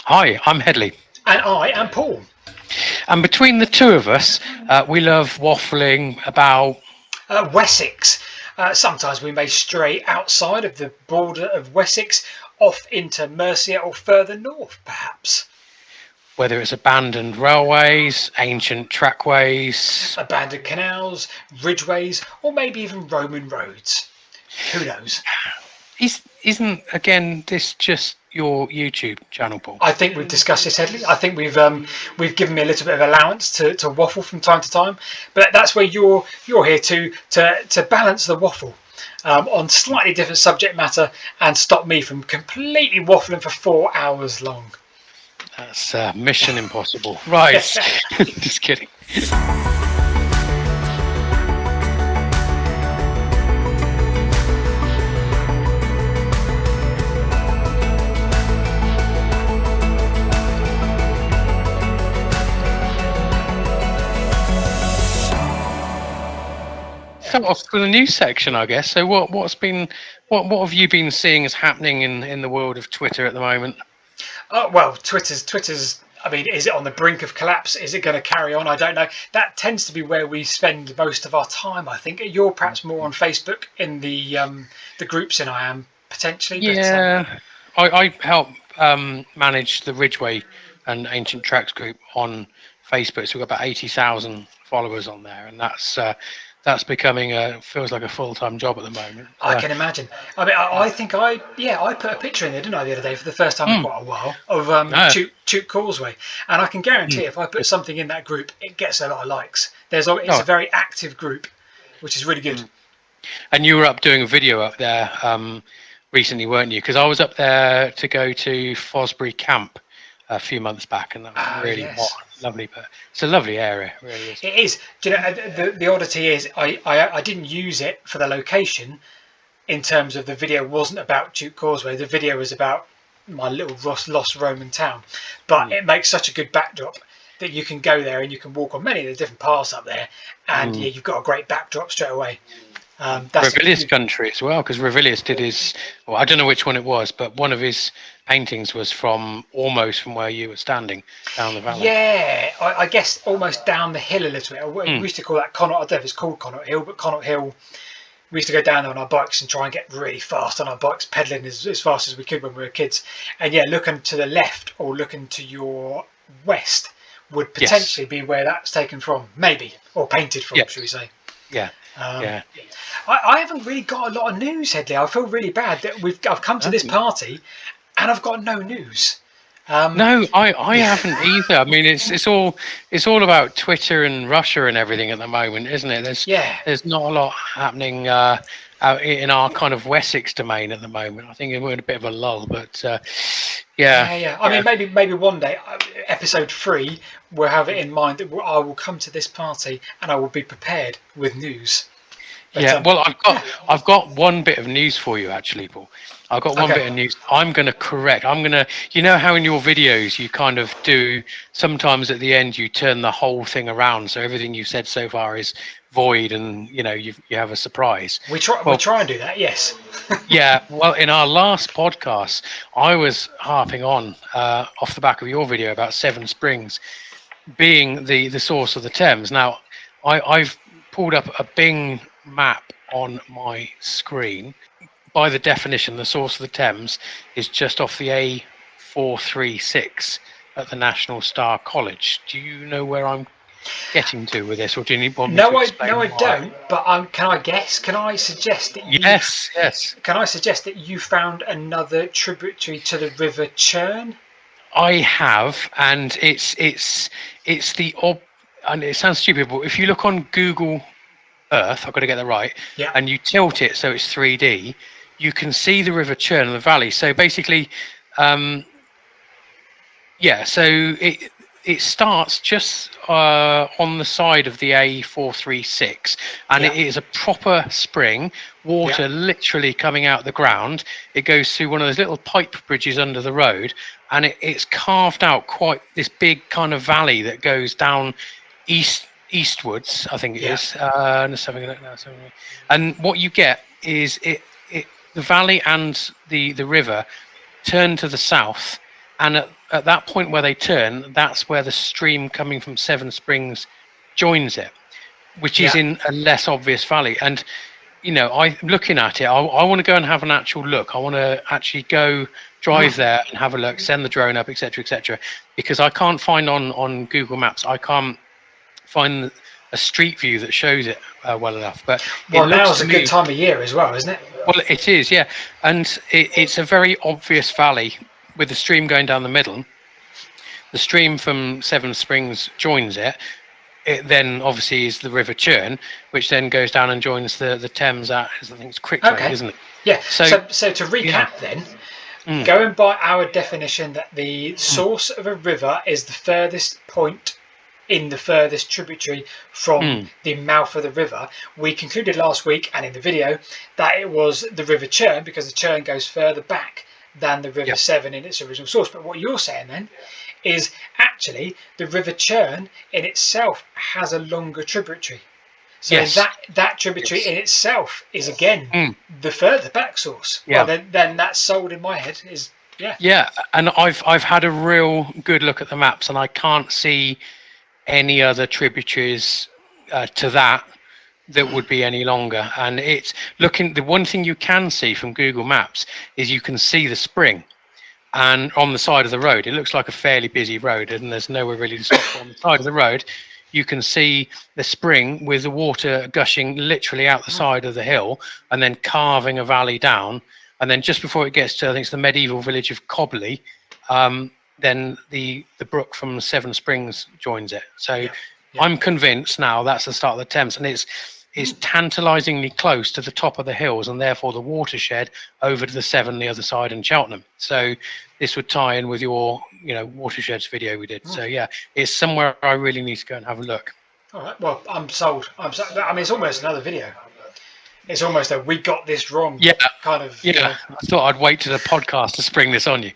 Hi, I'm Headley. And I am Paul. And between the two of us, we love waffling about. Wessex. Sometimes we may stray outside of the border of Wessex, off into Mercia or further north, perhaps. Whether it's abandoned railways, ancient trackways. Abandoned canals, ridgeways, or maybe even Roman roads. Who knows? Isn't, again, this just your YouTube channel, Paul? I think we've discussed this, Headley. I think we've given me a little bit of allowance to waffle from time to time, but that's where you're here to balance the waffle on slightly different subject matter and stop me from completely waffling for 4 hours long. That's mission impossible. Right. Just kidding. Start off with the news section, I guess. So, what have you been seeing as happening in the world of Twitter at the moment? Well, Twitter's. I mean, is it on the brink of collapse? Is it going to carry on? I don't know. That tends to be where we spend most of our time. I think you're perhaps more on Facebook in the groups than I am potentially. Yeah, I help manage the Ridgeway and Ancient Tracks group on Facebook. So we've got about 80,000 followers on there, and that's becoming feels like a full-time job at the moment. I can imagine. I mean, I think I put a picture in there, didn't I, the other day for the first time in quite a while of Chute Causeway, and I can guarantee if I put something in that group, it gets a lot of likes. It's a very active group, which is really good. And you were up doing a video up there recently, weren't you? Because I was up there to go to Fosbury Camp a few months back, and that was really hot, lovely. But it's a lovely area, it really is. It is. Do you know, the oddity is I didn't use it for the location. In terms of the video, wasn't about Chute Causeway. The video was about my little lost Roman town, but it makes such a good backdrop that you can go there and you can walk on many of the different paths up there, and you've got a great backdrop straight away. Revilius country as well, because Revilius did his. Well, I don't know which one it was, but one of his paintings was almost from where you were standing down the valley. Yeah, I guess almost down the hill a little bit. We used to call that Connaught. I don't know if it's called Connaught Hill, but Connaught Hill. We used to go down there on our bikes and try and get really fast on our bikes, pedaling as fast as we could when we were kids. And yeah, looking to the left or looking to your west would potentially be where that's taken from, maybe, or painted from, should we say? Yeah. I haven't really got a lot of news, Headley. I feel really bad that I've come to this party and I've got no news. No, I haven't either. I mean, it's all about Twitter and Russia and everything at the moment, isn't it? There's not a lot happening out in our kind of Wessex domain at the moment. I think we're in a bit of a lull, but yeah. I mean, maybe one day, episode 3, we'll have it in mind that I will come to this party and I will be prepared with news. But, well, I've got one bit of news for you, actually, Paul. I've got one bit of news. I'm going to correct. You know how in your videos you kind of do, sometimes at the end you turn the whole thing around, so everything you've said so far is void, and you have a surprise. We try and do that, yes. Yeah. Well, in our last podcast, I was harping on off the back of your video about Severn Springs being the source of the Thames. Now, I've pulled up a Bing map on my screen. By the definition, the source of the Thames is just off the A436 at the National Star College. Do you know where I'm getting to with this, or do you want me to explain? No, I don't. But can I guess? Can I suggest that you? Yes. Can I suggest that you found another tributary to the River Churn? I have, and it's the and it sounds stupid, but if you look on Google Earth, I've got to get that right, and you tilt it so it's 3D, you can see the River Churn in the valley. So basically, so it starts just on the side of the A436, and it is a proper spring, water literally coming out the ground. It goes through one of those little pipe bridges under the road, and it's carved out quite this big kind of valley that goes down eastwards, I think it is. Let's have a look now. And what you get is the valley and the river turn to the south And at that point where they turn, that's where the stream coming from Seven Springs joins it, which is Yeah. in a less obvious valley. And I looking at it, I want to go and have an actual look. I want to actually go drive there and have a look, send the drone up, etc., because I can't find on Google Maps. I can't find a street view that shows it well enough. But now's a good time of year as well, isn't it? Well, it is, yeah, and it's a very obvious valley with the stream going down the middle. The stream from Seven Springs joins it. It then obviously is the River Churn, which then goes down and joins the Thames at, I think it's Cricklade, isn't it? Yeah. So to recap then, going by our definition that the source of a river is the furthest point in the furthest tributary from the mouth of the river, we concluded last week and in the video that it was the River Churn, because the Churn goes further back than the River Severn in its original source. But what you're saying then is actually the River Churn in itself has a longer tributary. So that tributary in itself is again the further back source. Yeah. Well, then that's sold in my head. Yeah, and I've had a real good look at the maps, and I can't see any other tributaries to that would be any longer. And it's looking, the one thing you can see from Google Maps is you can see the spring, and on the side of the road it looks like a fairly busy road and there's nowhere really to stop. But on the side of the road you can see the spring with the water gushing literally out the side of the hill and then carving a valley down, and then just before it gets to, I think it's the medieval village of Cobley, then the brook from Seven Springs joins it. So I'm convinced now that's the start of the Thames, and it's tantalisingly close to the top of the hills and therefore the watershed over to the Severn the other side and Cheltenham. So this would tie in with your watersheds video we did. So it's somewhere I really need to go and have a look. All right, well, I'm sold. I mean, it's almost another video. It's almost a we got this wrong kind of. Yeah, I thought I'd wait to the podcast to spring this on you.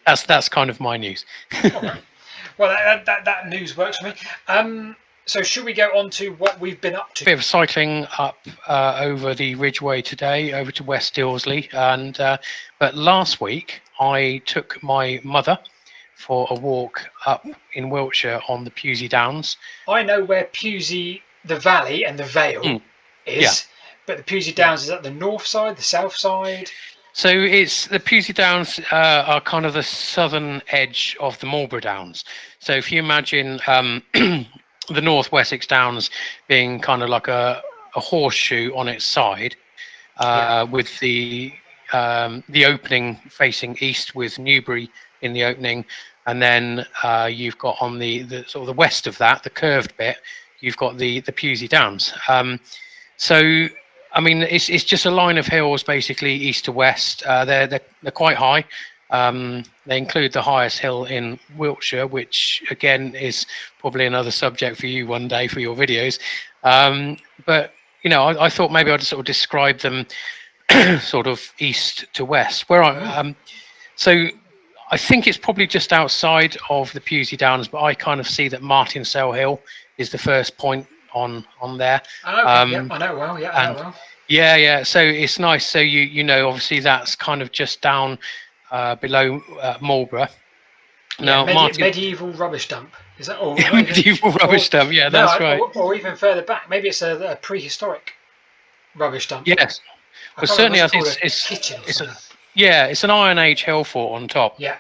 That's kind of my news. Right. Well, that news works for me. So should we go on to what we've been up to? A bit of cycling up over the Ridgeway today, over to West Ilsley, and but last week I took my mother for a walk up in Wiltshire on the Pewsey Downs. I know where Pewsey, the valley and the Vale is, but the Pewsey Downs is at the north side, the south side. So it's the Pewsey Downs are kind of the southern edge of the Marlborough Downs. So if you imagine the North Wessex Downs being kind of like a horseshoe on its side, with the opening facing east with Newbury in the opening, and then you've got on the sort of the west of that, the curved bit, you've got the Pewsey Downs. So I mean, it's just a line of hills basically east to west. They're quite high. They include the highest hill in Wiltshire, which again is probably another subject for you one day for your videos. But I thought maybe I'd sort of describe them sort of east to west. So I think it's probably just outside of the Pewsey Downs, but I kind of see that Martinsell Hill is the first point on there. I know well. Yeah, I know well. Yeah. So it's nice. So obviously that's kind of just down below Marlborough. Now, medieval rubbish dump. Is that all? Medieval rubbish dump. Yeah, that's right. Or even further back, maybe it's a prehistoric rubbish dump. Yes. Well, certainly I think it's an Iron Age hill fort on top. Yeah.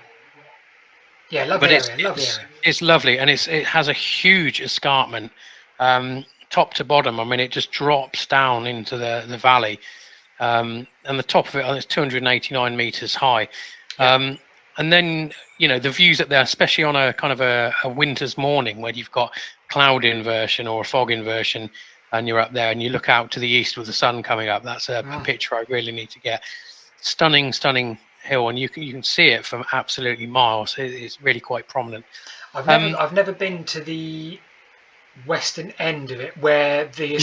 Yeah, lovely area. It's lovely, and it has a huge escarpment, top to bottom. I mean, it just drops down into the valley, and the top of it is 289 meters high. And then the views up there, especially on a kind of a winter's morning when you've got cloud inversion or a fog inversion, and you're up there and you look out to the east with the sun coming up. That's a picture I really need to get. Stunning hill, and you can see it from absolutely miles. It's really quite prominent. I've never been to the western end of it where the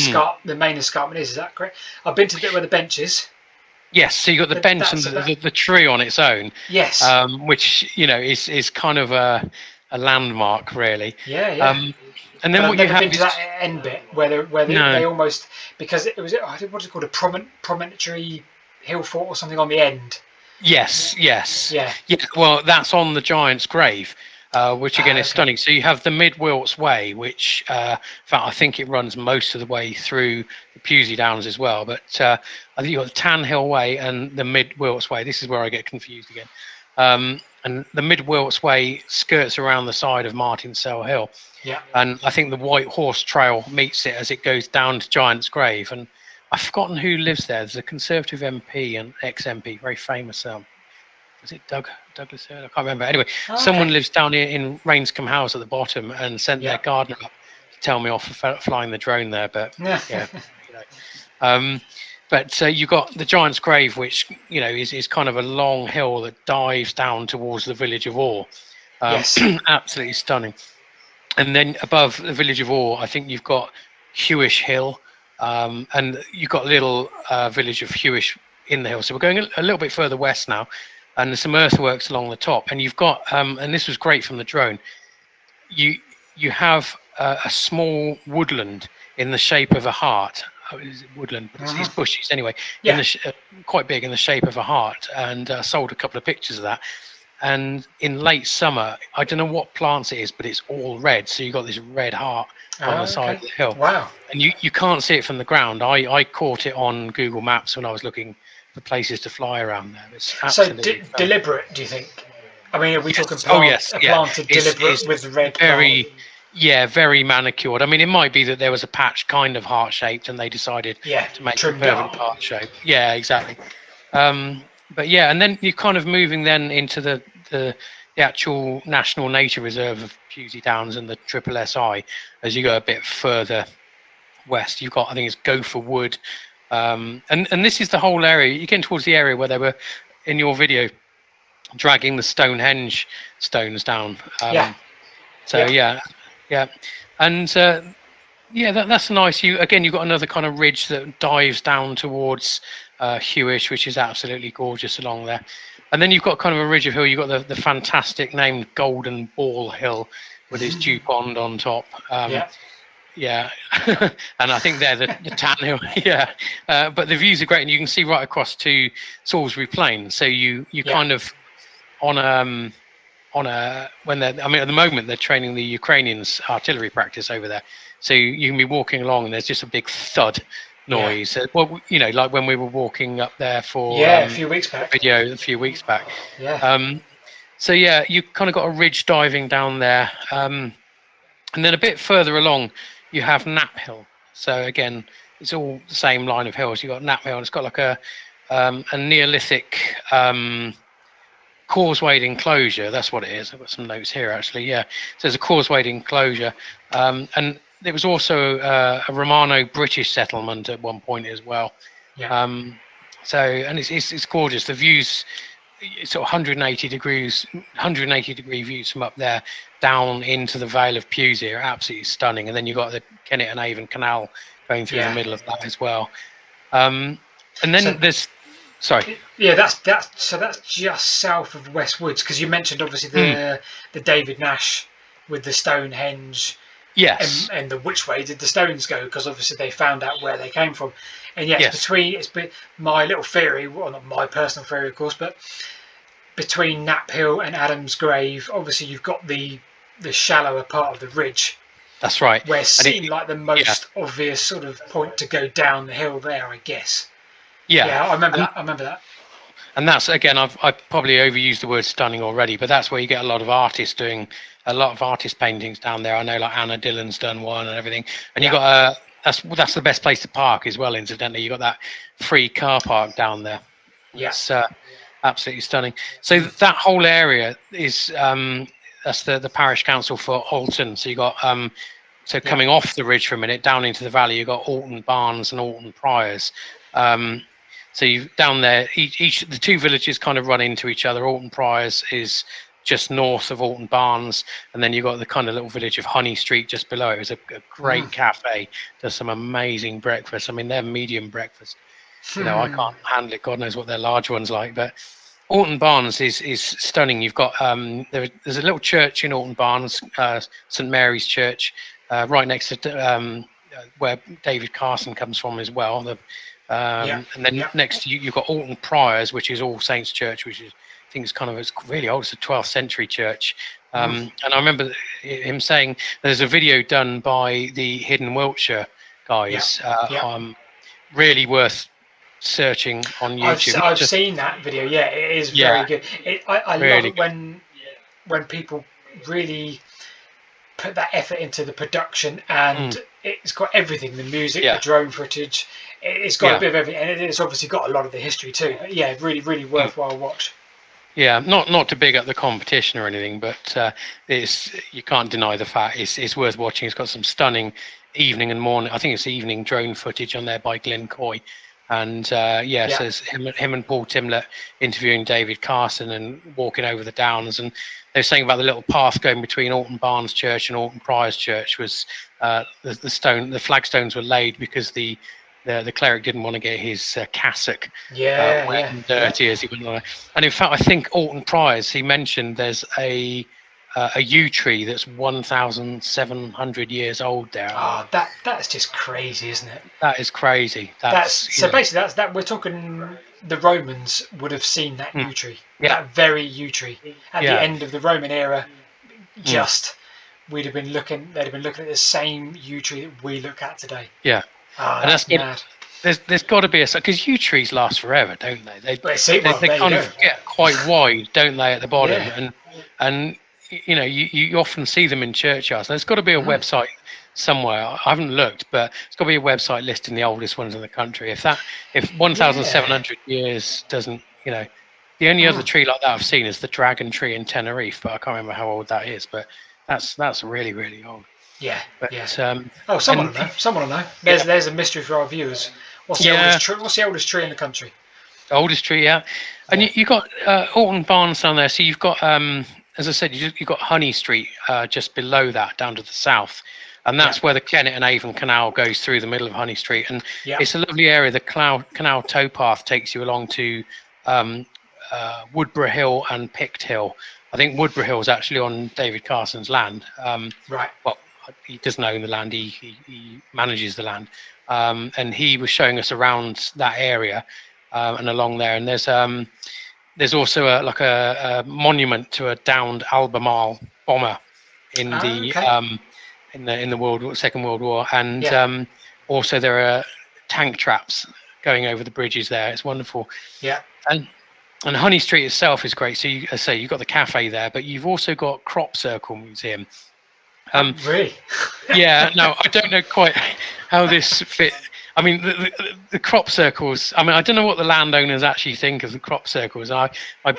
main escarpment is that correct? I've been to the bit where the bench is. Yes, so you've got the bench and the tree on its own. Yes. Which is kind of a landmark, really. Yeah. And then I've what you never have been to that end bit where they almost, because it was, I think, what is it called, a promontory hill fort or something on the end. Yes, yes. Yeah. Yeah, well, that's on the giant's grave, which again is stunning. So you have the Mid Wilts Way, which, in fact, I think it runs most of the way through the Pewsey Downs as well. But I think you've got the Tan Hill Way and the Mid Wilts Way. This is where I get confused again. And the Mid Wilts Way skirts around the side of Martinsell Hill. Yeah. And I think the White Horse Trail meets it as it goes down to Giant's Grave. And I've forgotten who lives there. There's a Conservative MP and ex-MP, very famous. Was it Douglas Hurd? I can't remember. Anyway, someone lives down here in Rainscombe House at the bottom and sent their gardener up to tell me off for flying the drone there. But yeah, but you've got the Giant's Grave, which is kind of a long hill that dives down towards the village of Orr. Yes. Absolutely stunning. And then above the village of Orr, I think you've got Hewish Hill. And you've got a little village of Hewish in the hill. So we're going a little bit further west now, and there's some earthworks along the top. And you've got, and this was great from the drone, you have a small woodland in the shape of a heart. Oh, is it woodland? But it's bushes anyway. Yeah. Quite big in the shape of a heart. And sold a couple of pictures of that. And in late summer, I don't know what plants it is, but it's all red. So you've got this red heart on the side of the hill. Wow. And you can't see it from the ground. I caught it on Google Maps when I was looking for places to fly around there. It's absolutely deliberate, do you think? I mean, are we talking planted deliberate with red? Very manicured. I mean, it might be that there was a patch kind of heart-shaped and they decided to make it perfect heart-shaped. Yeah, exactly. But yeah, and then you're kind of moving then into the actual National Nature Reserve of Pewsey Downs and the Triple SI as you go a bit further west. You've got, I think it's Gopher Wood, and this is the whole area. You're getting towards the area where they were, in your video, dragging the Stonehenge stones down. And that's nice. You've got another kind of ridge that dives down towards Hewish, which is absolutely gorgeous along there. And then you've got kind of a ridge of hill. You've got the fantastic named Golden Ball Hill with its dew pond on top. And I think they're the Tan Hill. But the views are great, and you can see right across to Salisbury Plain. So you kind of when they're, I mean, at the moment they're training the Ukrainians artillery practice over there. So you can be walking along, and there's just a big thud noise. Well, like when we were walking up there for a few weeks back. Video a few weeks back. So you kind of got a ridge diving down there, and then a bit further along you have Knapp Hill. So again, it's all the same line of hills. You've got Knapp Hill, and it's got like a Neolithic causewayed enclosure. That's what it is. I've got some notes here actually. So there's a causewayed enclosure, and there was also a Romano-British settlement at one point as well. And it's gorgeous. The views, it's sort of 180 degree views from up there down into the Vale of Pewsey are absolutely stunning. And then you've got the Kennet and Avon Canal going through the middle of that as well. And then there's, sorry. Yeah, that's just south of West Woods, because you mentioned obviously the David Nash with the Stonehenge. Yes. And which way did the stones go? Because obviously they found out where they came from. And my little theory, well, not my personal theory, of course, but between Knapp Hill and Adam's Grave, obviously you've got the shallower part of the ridge. That's right. Where it seemed like the most obvious sort of point to go down the hill there, I guess. Yeah, I remember that. And that's, again, I've probably overused the word stunning already, but that's where you get a lot of artists doing a lot of artist paintings down there. I know, like Anna Dillon's done one and everything. And you got that's the best place to park as well. Incidentally, you got that free car park down there. It's absolutely stunning. So that whole area is that's the parish council for Alton. So you got coming off the ridge for a minute down into the valley, you got Alton Barns and Alton Priors. So you down there, the two villages kind of run into each other. Alton Priors is just north of Alton Barns, and then you've got the kind of little village of Honey Street just below. It's a great cafe, does some amazing breakfast. I mean, they're medium breakfast. I can't handle it. God knows what their large one's like. But Alton Barns is stunning. You've got there's a little church in Alton Barns, St Mary's Church, right next to where David Carson comes from as well, the And then next you've got Alton Priors, which is All Saints Church, which is, I think it's really old. It's a 12th century church. And I remember him saying there's a video done by the Hidden Wiltshire guys. Really worth searching on YouTube. I've seen that video. Yeah, it is very good. I really love it when people really put that effort into the production, and it's got everything: the music, the drone footage. It's got a bit of everything, and it's obviously got a lot of the history too. But yeah, really, really worthwhile watch. Yeah, not to big up the competition or anything, but you can't deny the fact it's worth watching. It's got some stunning evening and morning. I think it's evening drone footage on there by Glenn Coy, and so it's him and Paul Timlett interviewing David Carson and walking over the downs, and they were saying about the little path going between Alton Barnes Church and Alton Priors Church was the flagstones were laid because the cleric didn't want to get his cassock wet and dirty as he went along. And in fact, I think Alton Priors, he mentioned there's a yew tree that's 1,700 years old there. Oh, that's just crazy, isn't it? That is crazy. Basically that we're talking. The Romans would have seen that yew tree, that very yew tree, at the end of the Roman era. They'd have been looking at the same yew tree that we look at today. Yeah. Oh, that's mad. There's got to be because yew trees last forever, don't they? They kind of get quite wide, don't they, at the bottom, and you often see them in churchyards. There's got to be a website somewhere. I haven't looked, but it's got to be a website listing the oldest ones in the country. If 1,700 years doesn't, the only other tree like that I've seen is the dragon tree in Tenerife, but I can't remember how old that is. But that's really, really old. Yeah, but, someone will know. Someone will know. There's a mystery for our viewers. What's the oldest tree in the country? Oldest tree, yeah. And you got Alton Barnes down there. So you've got, as I said, you've got Honey Street just below that, down to the south, and that's where the Kennet and Avon Canal goes through the middle of Honey Street, and it's a lovely area. The canal towpath takes you along to Woodborough Hill and Pict Hill. I think Woodborough Hill is actually on David Carson's land. Right. Well, he doesn't own the land. He manages the land, and he was showing us around that area and along there. And there's also a monument to a downed Albemarle bomber in the Second World War, and also there are tank traps going over the bridges there. It's wonderful. Yeah. And Honey Street itself is great. So you've got the cafe there, but you've also got Crop Circle Museum. Really? Yeah. No, I don't know quite how this fit. I mean, the crop circles. I mean, I don't know what the landowners actually think of the crop circles. I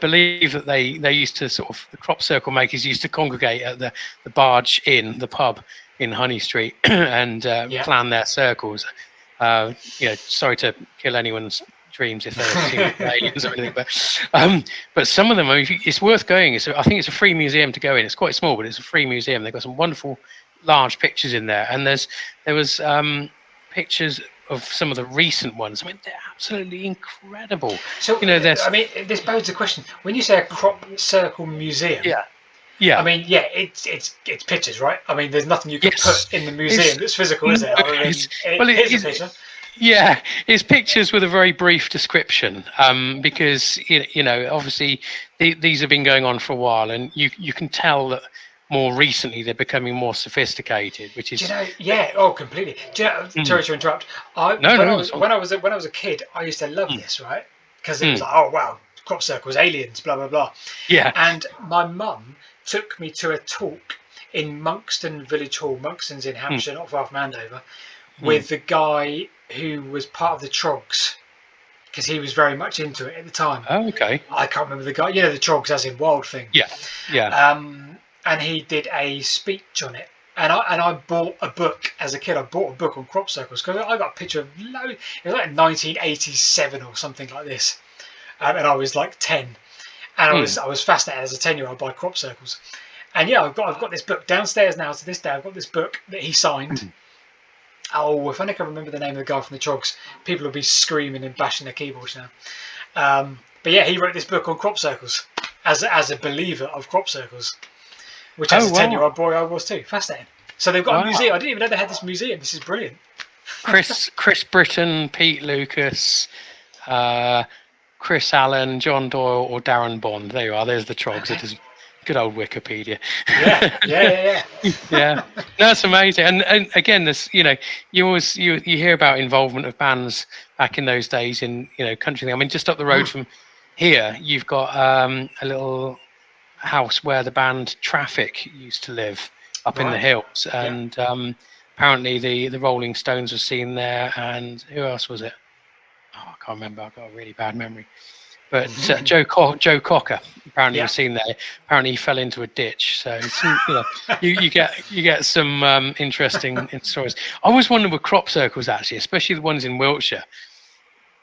believe that they used to the crop circle makers used to congregate at the Barge Inn, the pub in Honey Street, and plan their circles. Sorry to kill anyone's dreams if they're seeing aliens or anything, but some of them, I mean, it's worth going. I think it's a free museum to go in. It's quite small, but it's a free museum. They've got some wonderful large pictures in there, and there was pictures of some of the recent ones. I mean, they're absolutely incredible. So this poses a question. When you say a crop circle museum, I mean, it's pictures, right? I mean, there's nothing you can put in the museum that's physical, is there? Here's a picture. Yeah, it's pictures with a very brief description, because obviously these have been going on for a while, and you can tell that more recently they're becoming more sophisticated, which is completely. Do you know, sorry to interrupt. When I was a kid, I used to love this, right? Because it was like, oh wow, crop circles, aliens, blah blah blah. Yeah. And my mum took me to a talk in Monkston Village Hall. Monkston's in Hampshire, not far from Andover, with the guy who was part of the Trogs, because he was very much into it at the time. Oh, okay. I can't remember the guy. The Trogs, as in Wild Thing. Yeah. And he did a speech on it, and I bought a book as a kid. I bought a book on crop circles because I got a picture of it was like 1987 or something like this, and I was like 10, and I was fascinated as a 10-year-old by crop circles, and I've got this book downstairs now. To this day, I've got this book that he signed. Oh, if I can remember the name of the guy from the Trogs, people will be screaming and bashing their keyboards now. But he wrote this book on crop circles as a believer of crop circles, which as a 10-year-old boy I was too. Fascinating. So they've got a museum. I didn't even know they had this museum. This is brilliant. Chris Britton, Pete Lucas, Chris Allen, John Doyle, or Darren Bond. There you are. There's the trogs. Okay. It is good old Wikipedia. Yeah. Yeah, that's amazing. And again, this, you always you hear about involvement of bands back in those days in country. I mean, just up the road from here, you've got a little house where the band Traffic used to live up in the hills, and apparently the Rolling Stones were seen there, and who else was it? Oh, I can't remember. I've got a really bad memory. But Joe Cocker apparently was seen there. Apparently he fell into a ditch. So you get some interesting stories. I always wonder with crop circles, actually, especially the ones in Wiltshire,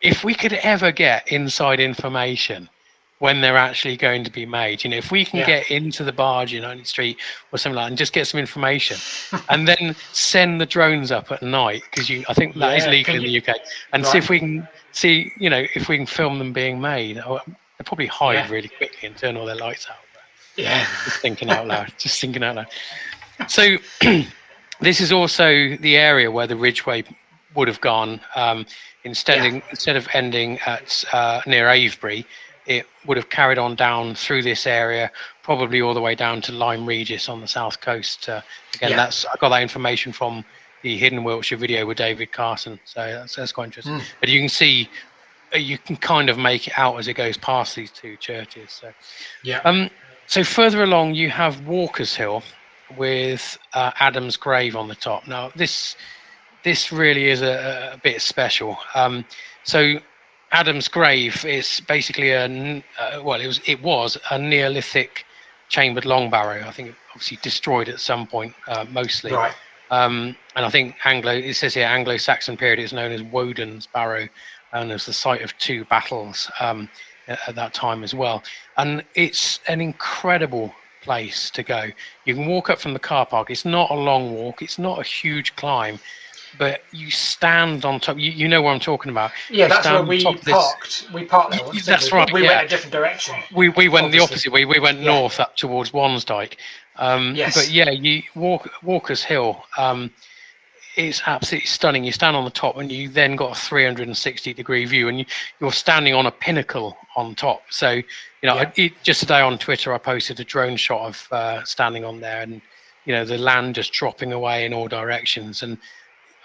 if we could ever get inside information when they're actually going to be made. If we can get into the barge in Only Street or something like that and just get some information and then send the drones up at night, because I think that is legal in the UK, and see if we can if we can film them being made. They'll probably hide really quickly and turn all their lights out. Just thinking out loud. So this is also the area where the Ridgeway would have gone. Instead of ending at near Avebury, it would have carried on down through this area, probably all the way down to Lyme Regis on the south coast. I got that information from the Hidden Wiltshire video with David Carson, so that's quite interesting. But you can see, you can kind of make it out as it goes past these two churches. So further along, you have Walker's Hill with Adam's grave on the top. Now this really is a bit special. So Adam's grave is basically it was a Neolithic chambered long barrow. I think it obviously destroyed at some point, mostly. Right. And I think it says here Anglo-Saxon period is known as Woden's Barrow, and as the site of 2 battles at that time as well. And it's an incredible place to go. You can walk up from the car park. It's not a long walk. It's not a huge climb. But you stand on top. You know what I'm talking about. Yeah, that's where we parked. We parked there once. That's right. We went a different direction. We went the opposite way. We went north up towards Wansdyke. But you Walker's Hill. It's absolutely stunning. You stand on the top, and you then got a 360-degree view, and you're standing on a pinnacle on top. So just today on Twitter, I posted a drone shot of standing on there, and the land just dropping away in all directions. And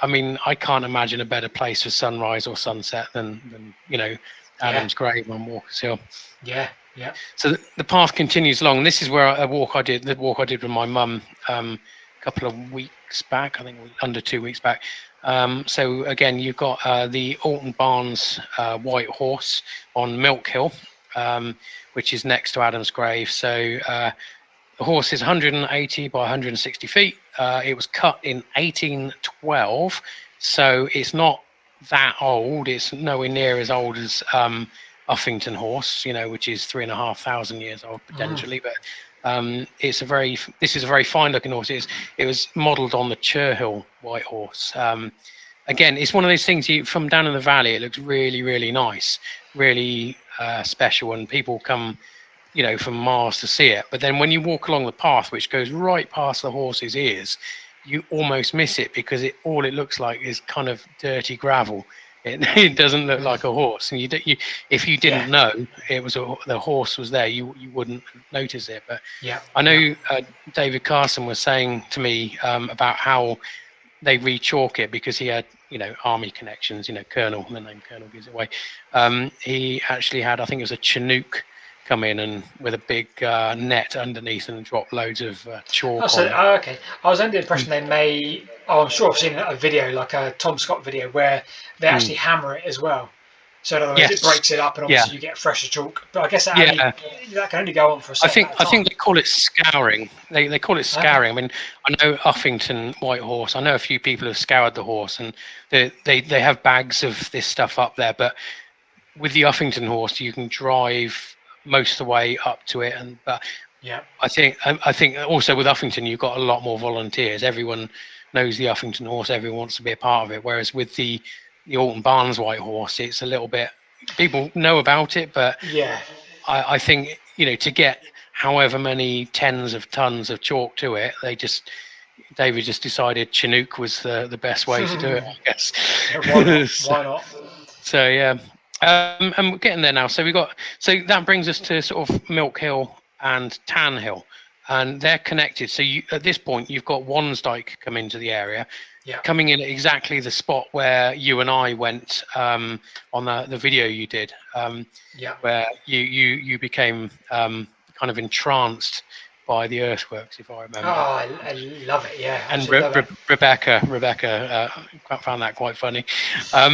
I mean, I can't imagine a better place for sunrise or sunset than Adam's grave on Walker's Hill. Yeah. So the path continues along. This is where the walk I did with my mum a couple of weeks back. I think under 2 weeks back. So again, you've got the Alton Barnes White Horse on Milk Hill, which is next to Adam's grave. So the horse is 180 by 160 feet. It was cut in 1812, so it's not that old. It's nowhere near as old as Uffington horse, which is 3,500 years old potentially. But this is a very fine looking horse. It was modelled on the Churhill White Horse. Again, it's one of those things from down in the valley. It looks really, really nice, really special, and people come from miles to see it. But then when you walk along the path, which goes right past the horse's ears, you almost miss it, because all it looks like is kind of dirty gravel. It doesn't look like a horse, and if you didn't know it was the horse was there, you wouldn't notice it. But I know David Carson was saying to me about how they re-chalk it, because he had army connections. Colonel, the name Colonel gives it away. He actually had, I think it was a Chinook, come in and with a big net underneath and drop loads of chalk. Okay. I was under the impression they may. I'm sure I've seen a video, like a Tom Scott video, where they actually hammer it as well. So in other words, it breaks it up, and obviously you get fresher chalk. But I guess that can only go on for a second. I think they call it scouring. They call it scouring. I mean, I know Uffington White Horse. I know a few people have scoured the horse, and they have bags of this stuff up there. But with the Uffington horse, you can drive most of the way up to it, I think also with Uffington you've got a lot more volunteers. Everyone knows the Uffington horse, everyone wants to be a part of it, whereas with the Alton Barnes White Horse, it's a little bit, people know about it, but I think to get however many tens of tons of chalk to it, they just David just decided Chinook was the best way to do it, I guess. Why not? Why not? So yeah, and we're getting there now. So that brings us to sort of Milk Hill and Tan Hill, and they're connected. So at this point you've got Wansdyke come into the area, coming in at exactly the spot where you and I went on the video you did, where you became kind of entranced by the earthworks, if I remember. Oh, I love it. Yeah, and Rebecca found that quite funny. So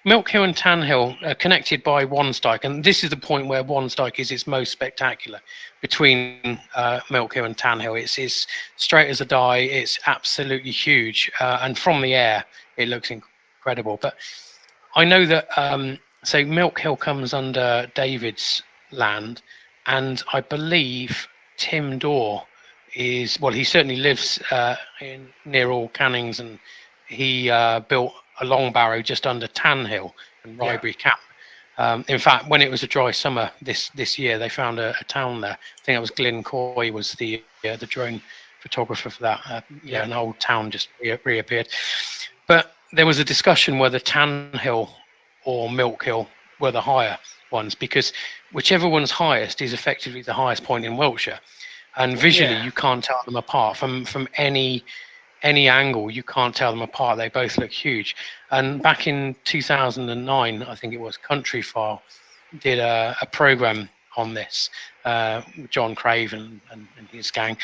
Milk Hill and Tan Hill are connected by Wansdyke, and this is the point where Wansdyke is its most spectacular. Between Milk Hill and Tan Hill, it's straight as a die. It's absolutely huge, and from the air, it looks incredible. But I know that so Milk Hill comes under David's land. And I believe Tim Dorr he certainly lives near All Cannings, and he built a long barrow just under Tan Hill and Rybury Cap. In fact, when it was a dry summer this year, they found a town there. I think it was Glyn Coy was the drone photographer for that. An old town just reappeared. But there was a discussion whether Tan Hill or Milk Hill were the higher ones, because whichever one's highest is effectively the highest point in Wiltshire, and visually you can't tell them apart from any angle. You can't tell them apart. They both look huge. And back in 2009, I think it was, Countryfile did a program on this, John Craven and his gang,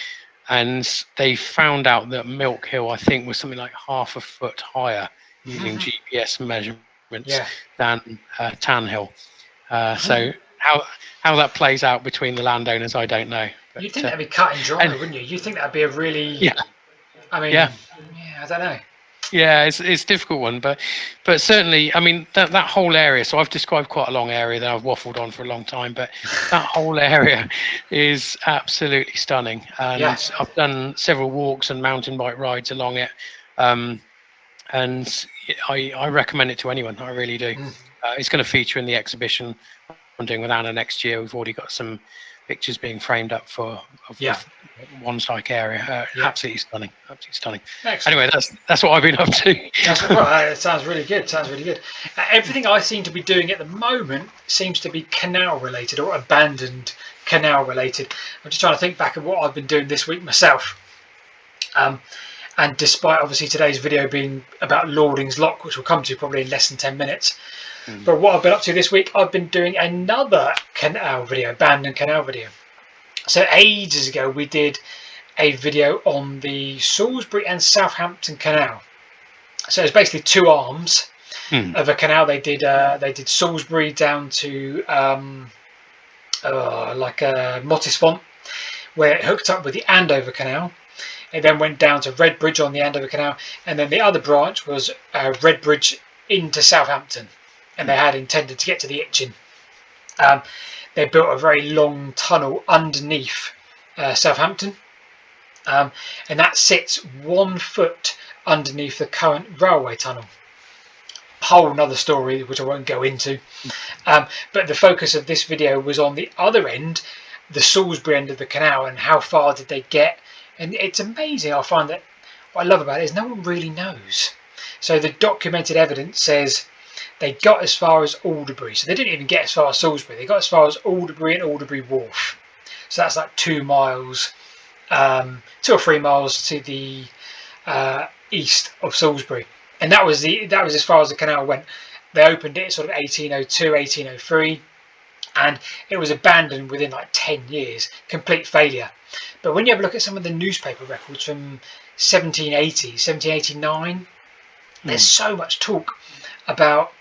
and they found out that Milk Hill, I think, was something like half a foot higher using GPS measurements than Tan Hill. So how that plays out between the landowners, I don't know. But, you'd think that'd be cut and dry, wouldn't you? You'd think that'd be a really... I mean, I don't know. Yeah, it's a difficult one, but certainly, I mean, that whole area, so I've described quite a long area that I've waffled on for a long time, but that whole area is absolutely stunning. And I've done several walks and mountain bike rides along it. And I recommend it to anyone. I really do. It's going to feature in the exhibition I'm doing with Anna next year. We've already got some pictures being framed up of Wansdyke area. Absolutely stunning. Excellent. Anyway, that's what I've been up to. It sounds really good. Everything I seem to be doing at the moment seems to be canal related or abandoned canal related. I'm just trying to think back of what I've been doing this week myself. And despite obviously today's video being about Lordings Lock, which we'll come to probably in less than 10 minutes, but what I've been up to this week, I've been doing another canal video, abandoned canal video. So ages ago, we did a video on the Salisbury and Southampton Canal. So it's basically two arms of a canal. They did Salisbury down to Mottisfont, where it hooked up with the Andover Canal. It then went down to Redbridge on the Andover Canal, and then the other branch was Redbridge into Southampton, and they had intended to get to the Itchen. They built a very long tunnel underneath Southampton, and that sits 1 foot underneath the current railway tunnel. Whole another story which I won't go into, but the focus of this video was on the other end, the Salisbury end of the canal, and how far did they get. And it's amazing. I find that what I love about it is no one really knows. So the documented evidence says they got as far as Alderbury. So they didn't even get as far as Salisbury. They got as far as Alderbury and Alderbury Wharf. So that's like 2 miles, 2 or 3 miles to the east of Salisbury. And that was as far as the canal went. They opened it sort of 1802, 1803. And it was abandoned within like 10 years. Complete failure. But when you have a look at some of the newspaper records from 1780, 1789, there's so much talk about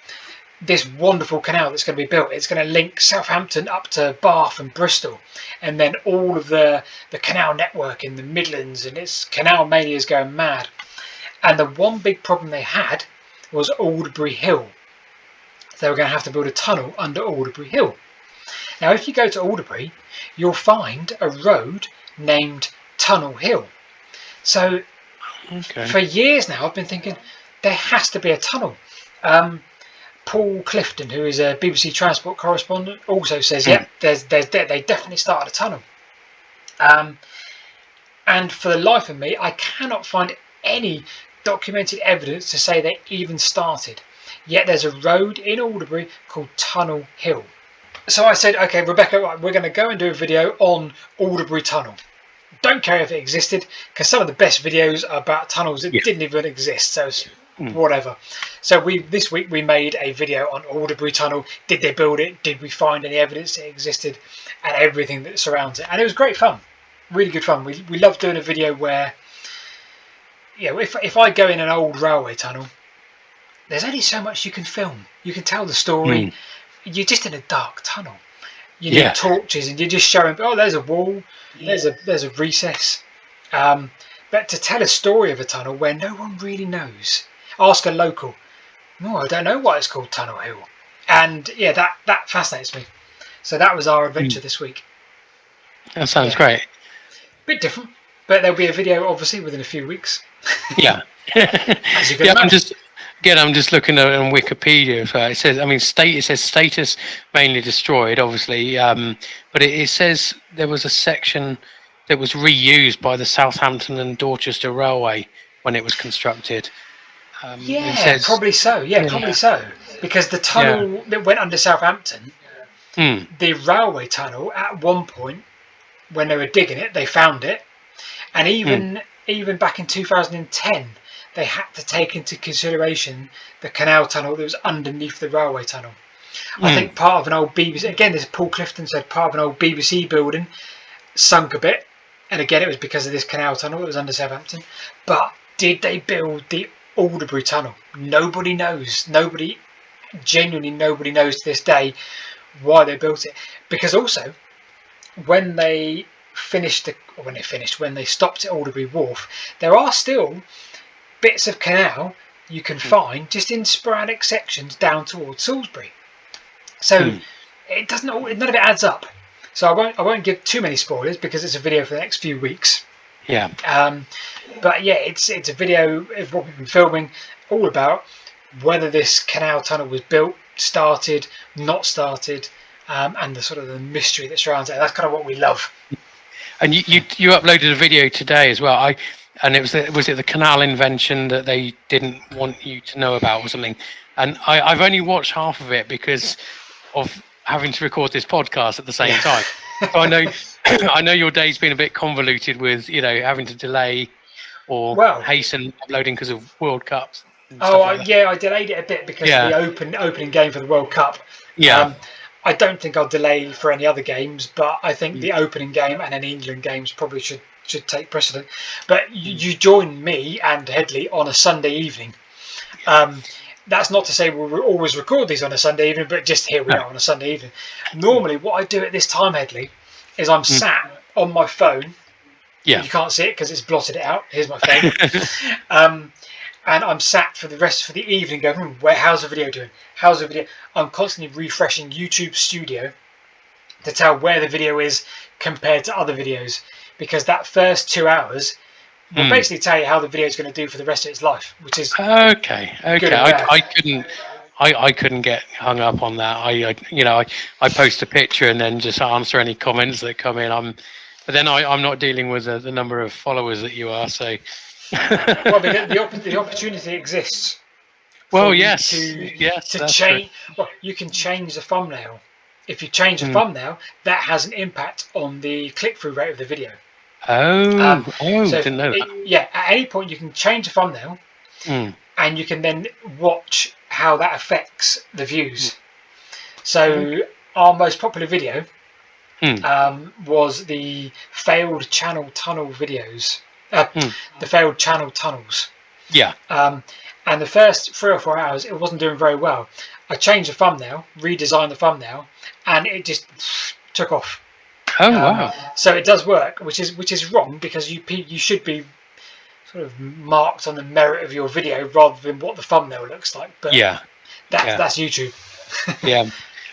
this wonderful canal that's going to be built. It's going to link Southampton up to Bath and Bristol, and then all of the canal network in the Midlands, and its canal mania is going mad. And the one big problem they had was Alderbury Hill. They were going to have to build a tunnel under Alderbury Hill. Now, if you go to Alderbury, you'll find a road named Tunnel Hill. So for years now, I've been thinking there has to be a tunnel. Paul Clifton, who is a BBC Transport correspondent, also says, they definitely started a tunnel. And And for the life of me, I cannot find any documented evidence to say they even started. Yet there's a road in Alderbury called Tunnel Hill. So I said, okay, Rebecca, right, we're going to go and do a video on Alderbury Tunnel. Don't care if it existed, because some of the best videos are about tunnels that didn't even exist. So whatever. So this week we made a video on Alderbury Tunnel. Did they build it? Did we find any evidence it existed? And everything that surrounds it. And it was great fun. Really good fun. We love doing a video where, if I go in an old railway tunnel, there's only so much you can film. You can tell the story. You're just in a dark tunnel. You need torches, and you're just showing. Oh, there's a wall. There's a recess. But to tell a story of a tunnel where no one really knows, ask a local. No, I don't know why it's called Tunnel Hill. And that fascinates me. So that was our adventure this week. That sounds great. Bit different, but there'll be a video obviously within a few weeks. Yeah. As you can imagine. I'm just looking at on Wikipedia. So it says status mainly destroyed, obviously, but it says there was a section that was reused by the Southampton and Dorchester Railway when it was constructed. Probably so. Probably so. Because the tunnel that went under Southampton, the railway tunnel, at one point when they were digging it, they found it, and even back in 2010. They had to take into consideration the canal tunnel that was underneath the railway tunnel. I think part of an old BBC, again, this Paul Clifton said part of an old BBC building sunk a bit. And again, it was because of this canal tunnel that was under Southampton. But did they build the Alderbury Tunnel? Nobody knows. Genuinely nobody knows to this day why they built it. Because also, when they stopped at Alderbury Wharf, there are still bits of canal you can find just in sporadic sections down towards Salisbury. So none of it adds up. So I won't give too many spoilers because it's a video for the next few weeks. Yeah. But it's a video of what we've been filming, all about whether this canal tunnel was built, started, not started, and the sort of the mystery that surrounds it. That's kind of what we love. And you uploaded a video today as well. And was it the canal invention that they didn't want you to know about or something? And I've only watched half of it because of having to record this podcast at the same time. So I know your day's been a bit convoluted with having to delay or hasten uploading because of World Cups. I delayed it a bit because of the opening game for the World Cup. Yeah. I don't think I'll delay for any other games, but I think the opening game and any England games probably should take precedent. But you join me and Headley on a Sunday evening. That's not to say we'll always record these on a Sunday evening, but just here we are on a Sunday evening. Normally what I do at this time, Headley, is I'm sat on my phone. Yeah. You can't see it because it's blotted it out. Here's my phone. And I'm sat for the evening going, how's the video doing? How's the video? I'm constantly refreshing YouTube Studio to tell where the video is compared to other videos. Because that first 2 hours will basically tell you how the video is going to do for the rest of its life, which is okay. I couldn't get hung up on that. I post a picture and then just answer any comments that come in. But then I'm not dealing with the number of followers that you are. So well, the opportunity exists. Well, yes, to change. Well, you can change the thumbnail. If you change the thumbnail, that has an impact on the click-through rate of the video. So didn't know that. At any point you can change the thumbnail, and you can then watch how that affects the views. So our most popular video was the failed channel tunnel videos, the failed channel tunnels. Yeah. And the first 3 or 4 hours, it wasn't doing very well. I changed the thumbnail, redesigned the thumbnail, and it just took off. Oh wow! So it does work, which is wrong because you should be sort of marked on the merit of your video rather than what the thumbnail looks like. But that's YouTube. Yeah,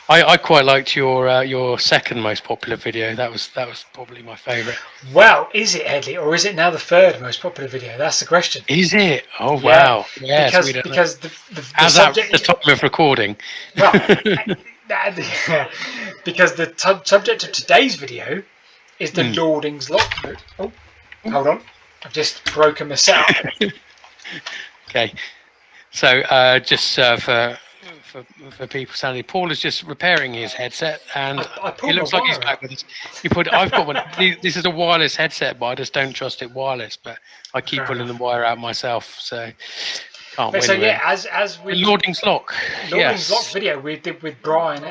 I quite liked your second most popular video. That was probably my favourite. Well, is it, Headley, or is it now the third most popular video? That's the question. Is it? Oh wow! Yeah, because the subject at the time of recording. Well, because the subject of today's video is the Lordings lock. Hold on, I've just broken my setup. Okay. So just for people sounding, Paul is just repairing his headset, and I it pulled my looks like he's wire back out. with us. I've got one. This is a wireless headset, but I just don't trust it wireless. But I keep Fair pulling the enough. wire out myself, so can't But so win yeah, really. as The with Lordings lock, Lordings Lock yes, video we did with Brian,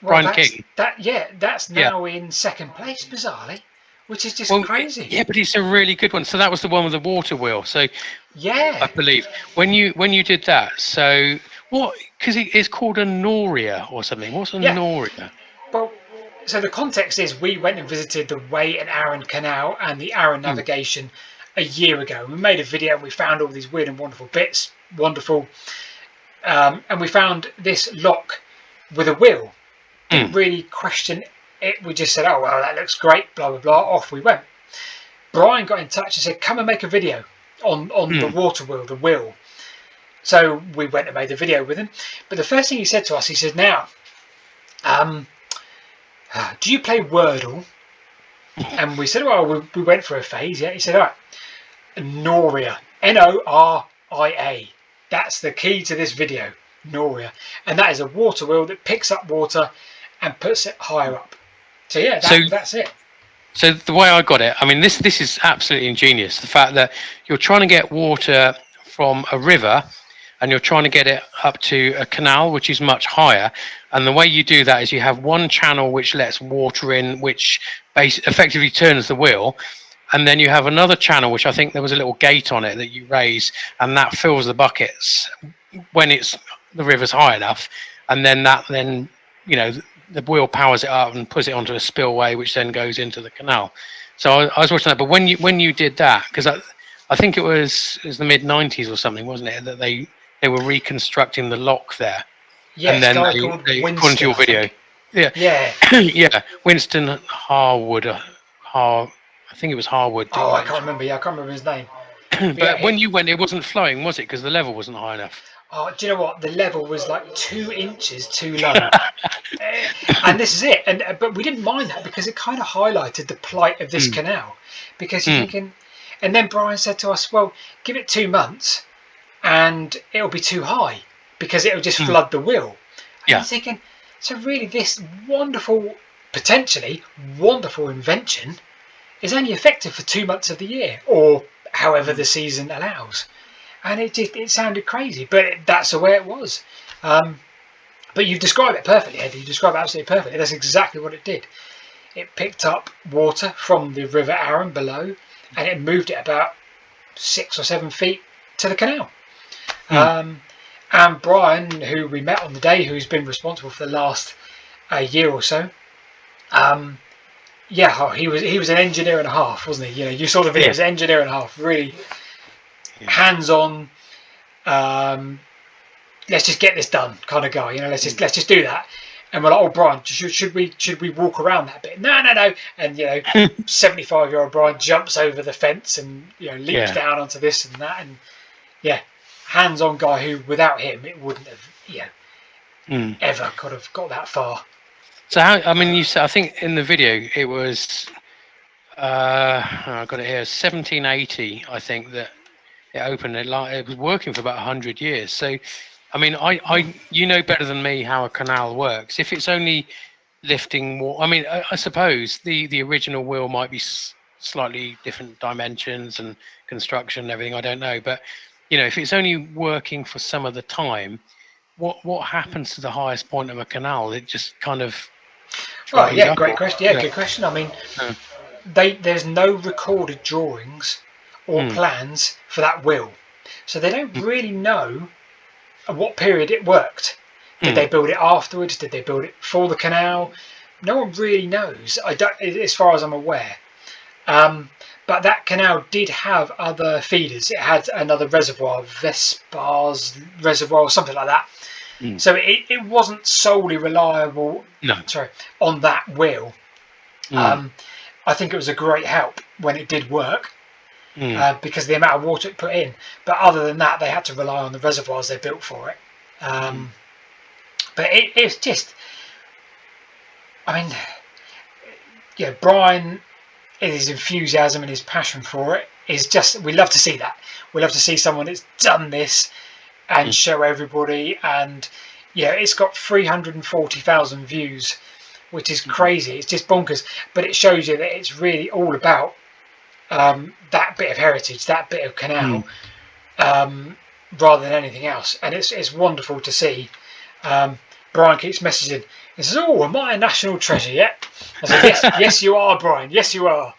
well Brian King. that's Yeah. now in second place bizarrely, which is just Well, crazy. yeah, but it's a really good one. So that was the one with the water wheel. So I Yeah, believe when you did that. So what? Because it's called a noria or something. What's a yeah. noria? Well, so the context is we went and visited the Way and Arun Canal and the Arun Mm, navigation a year ago. We made a video and we found all these weird and wonderful bits, wonderful, and we found this lock with a wheel. Didn't mm, really question it. We just said, "Oh well, that looks great." Blah blah blah. Off we went. Brian got in touch and said, "Come and make a video on the mm. water wheel, the wheel." So we went and made a video with him. But the first thing he said to us, he said, "Now, um, do you play Wordle?" And we said, "Well, we went for a phase." Yeah. He said, "All right, Noria, Noria. That's the key to this video, Noria, and that is a water wheel that picks up water and puts it higher up." So yeah, So that's it. so the way I got it, I mean, this is absolutely ingenious. The fact that you're trying to get water from a river and you're trying to get it up to a canal, which is much higher. And the way you do that is you have one channel which lets water in, which effectively turns the wheel. And then you have another channel, which I think there was a little gate on it that you raise, and that fills the buckets when the river's high enough. And then the wheel powers it up and puts it onto a spillway, which then goes into the canal. So I was watching that. But when you did that, because I think it was the mid-90s or something, wasn't it, that they were reconstructing the lock there, and Yes, then guy called according to Winston, your I video, think. yeah, Yeah. yeah, Winston Harwood, I think it was Harwood that Oh, you I can't mentioned. remember. Yeah, I can't remember his name. But yeah, But when you went, it wasn't flowing, was it? Because the level wasn't high enough. oh, do you know what? The level was like 2 inches too low. And this is it. And but we didn't mind that because it kind of highlighted the plight of this Mm, canal. Because you're mm, thinking, and then Brian said to us, "Well, give it 2 months, and it'll be too high because it'll just mm. flood the wheel." And you're Yeah. thinking, so really, this wonderful, potentially wonderful invention is only effective for 2 months of the year, or however the Mm. season allows. And it sounded crazy, but that's the way it was. Um, but you describe it perfectly, Eddie. You describe it absolutely perfectly. That's exactly what it did. It picked up water from the River Arun below, and it moved it about 6 or 7 feet to the canal. Mm. And Brian, who we met on the day, who's been responsible for the last year or so, um, yeah, he was an engineer and a half, wasn't he? You know, you saw the video. He Yeah. was an engineer and a half, really Yeah. hands-on. Um, let's just get this done kind of guy. You know, let's just do that. And we're like, "Oh, Brian, should we walk around that bit?" No, no, no. And 75-year-old Brian jumps over the fence and leaps Yeah. down onto this and that. And yeah, hands-on guy who without him it wouldn't have Mm. ever could have got that far. So how? I mean, you said I think in the video it was. I got it here. 1780. I think that it opened. It was working for about 100 years. So, I mean, you know better than me how a canal works. If it's only lifting water, I mean, I suppose the original wheel might be slightly different dimensions and construction and everything. I don't know, but if it's only working for some of the time, what happens to the highest point of a canal? It just kind of Oh dries yeah, up, great or question. Yeah, good question. I mean, uh, there's no recorded drawings or mm, plans for that wheel, so they don't mm, really know at what period it worked. Did mm, they build it afterwards? Did they build it for the canal? No one really knows. I don't, as far as I'm aware. But that canal did have other feeders. It had another reservoir, Vespar's reservoir, or something like that. mm. So it wasn't solely reliable. No. Sorry, on that wheel. Mm, Um, I think it was a great help when it did work mm, because of the amount of water it put in. But other than that, they had to rely on the reservoirs they built for it. mm, But it's just, I mean, Brian his enthusiasm and his passion for it is just, we love to see that. We love to see someone that's done this and show everybody. And yeah, it's got 340,000 views, which is crazy. It's just bonkers, but it shows you that it's really all about that bit of heritage, that bit of canal, rather than anything else. And it's wonderful to see. Brian keeps messaging. He says, "Oh, am I a national treasure yet?" I said, "Yes, yes, you are, Brian. Yes, you are."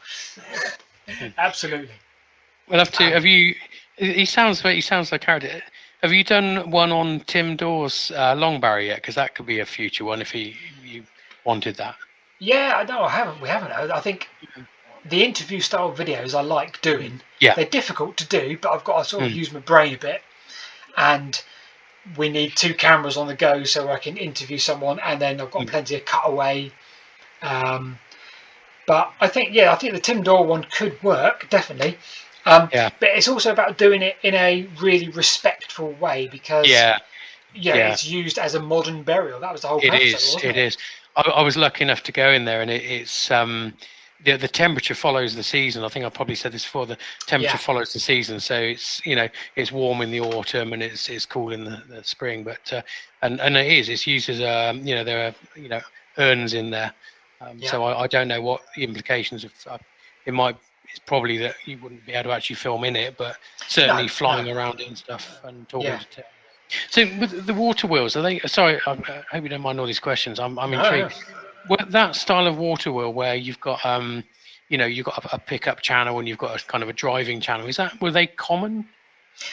Absolutely. We'll have to. Have you? He sounds like a character. Have you done one on Tim Dawes' Long Barrow yet? Because that could be a future one if you wanted that. Yeah, no, I haven't. We haven't. I think the interview style videos I like doing. Yeah. They're difficult to do, but I've got to sort of use my brain a bit. And we need 2 cameras on the go so I can interview someone, and then I've got plenty of cutaway. But I think the Tim Dawes one could work, definitely. But it's also about doing it in a really respectful way, because it's used as a modern burial. That was the whole purpose, wasn't it? It is. I was lucky enough to go in there, and it's the temperature follows the season. I think I probably said this before. The temperature follows the season, so it's warm in the autumn and it's cool in the spring. But and it's used as there are urns in there. So I don't know what the implications of it's probably that you wouldn't be able to actually film in it, but certainly flying around it and stuff and talking to Tim. So with the water wheels, are they? Sorry, I hope you don't mind all these questions. I'm intrigued. Well, that style of water wheel where you've got you've got a pickup channel and you've got a kind of a driving channel. Were they common?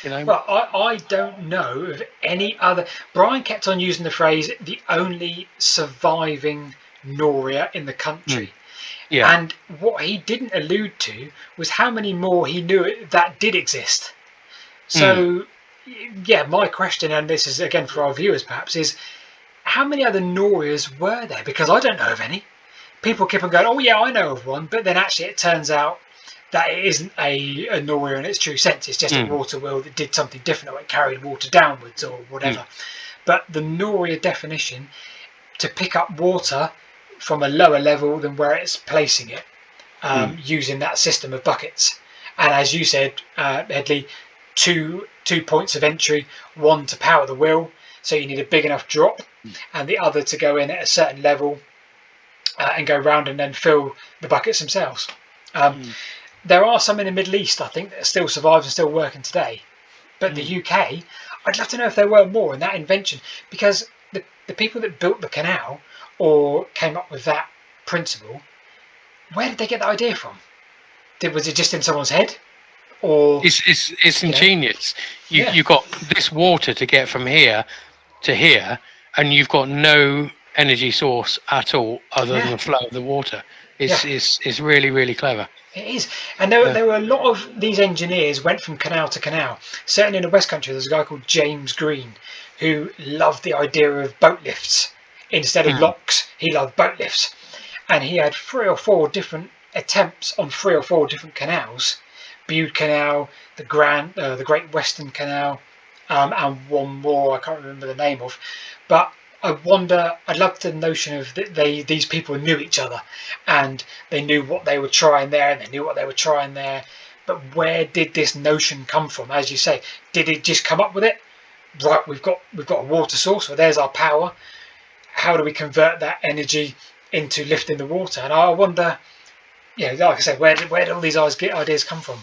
Well, I don't know of any other. Brian kept on using the phrase "the only surviving Noria in the country." Yeah. And what he didn't allude to was how many more he knew that did exist. So, my question, and this is again for our viewers perhaps, is how many other Norias were there? Because I don't know of any. People keep on going, "Oh yeah, I know of one," but then actually it turns out that it isn't a Noria in its true sense. It's just a water wheel that did something different, or it carried water downwards or whatever. But the Noria definition, to pick up water from a lower level than where it's placing it, using that system of buckets. And as you said, Headley, two points of entry, one to power the wheel, so you need a big enough drop, and the other to go in at a certain level and go round and then fill the buckets themselves. There are some in the Middle East, I think, that still survive and still working today. But the UK, I'd love to know if there were more in that invention, because the people that built the canal or came up with that principle, where did they get the idea from? Was it just in someone's head? Or it's ingenious. You've got this water to get from here to here, and you've got no energy source at all other than the flow of the water. It's really, really clever. It is. And there were a lot of these engineers went from canal to canal. Certainly in the West Country, there's a guy called James Green who loved the idea of boat lifts. Instead of locks, he loved boat lifts. And he had 3 or 4 different attempts on 3 or 4 different canals. Bude Canal, the Great Western Canal, and one more I can't remember the name of. But I wonder, I love the notion of these people knew each other, and they knew what they were trying there, and they knew what they were trying there. But where did this notion come from? As you say, did it just come up with it? Right, we've got a water source, so there's our power. How do we convert that energy into lifting the water? And I wonder, like I said, where did all these ideas come from?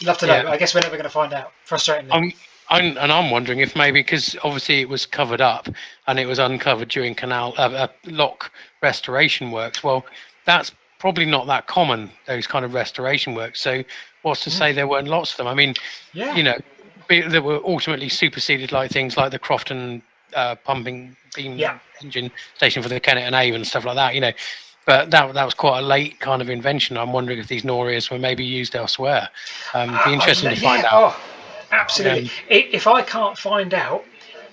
I'd love to know. I guess we're never going to find out. Frustratingly. I'm wondering if maybe, because obviously it was covered up and it was uncovered during lock restoration works. Well, that's probably not that common, those kind of restoration works. So what's to say there weren't lots of them? I mean, they were ultimately superseded, like things like the Crofton pumping beam engine station for the Kennet and Avon and stuff like that. But that was quite a late kind of invention. I'm wondering if these Norias were maybe used elsewhere. It'd be interesting to find out. Oh, absolutely. If I can't find out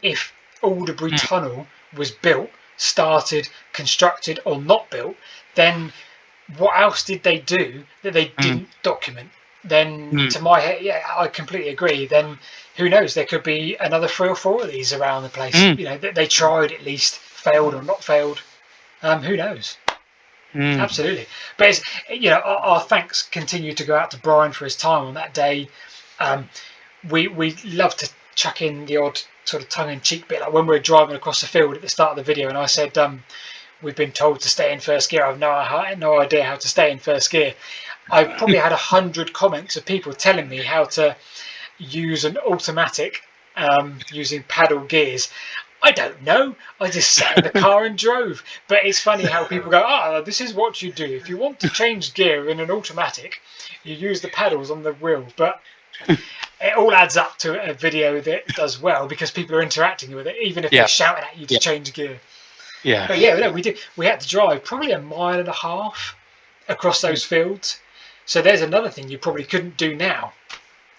if Alderbury Tunnel was built, started, constructed, or not built, then what else did they do that they didn't document? Then, to my head, I completely agree. Then, who knows? There could be another 3 or 4 of these around the place. They tried, at least failed or not failed. Who knows? Absolutely. But it's, our thanks continue to go out to Brian for his time on that day. We love to chuck in the odd sort of tongue-in-cheek bit, like when we were driving across the field at the start of the video, and I said, we've been told to stay in first gear. I've no idea how to stay in first gear. I've probably had 100 comments of people telling me how to use an automatic using paddle gears. I don't know. I just sat in the car and drove. But it's funny how people go, this is what you do. If you want to change gear in an automatic, you use the paddles on the wheel. But it all adds up to a video that does well because people are interacting with it, even if they're shouting at you to change gear. Yeah. But yeah, we did. We had to drive probably 1.5 miles across those fields. So there's another thing you probably couldn't do now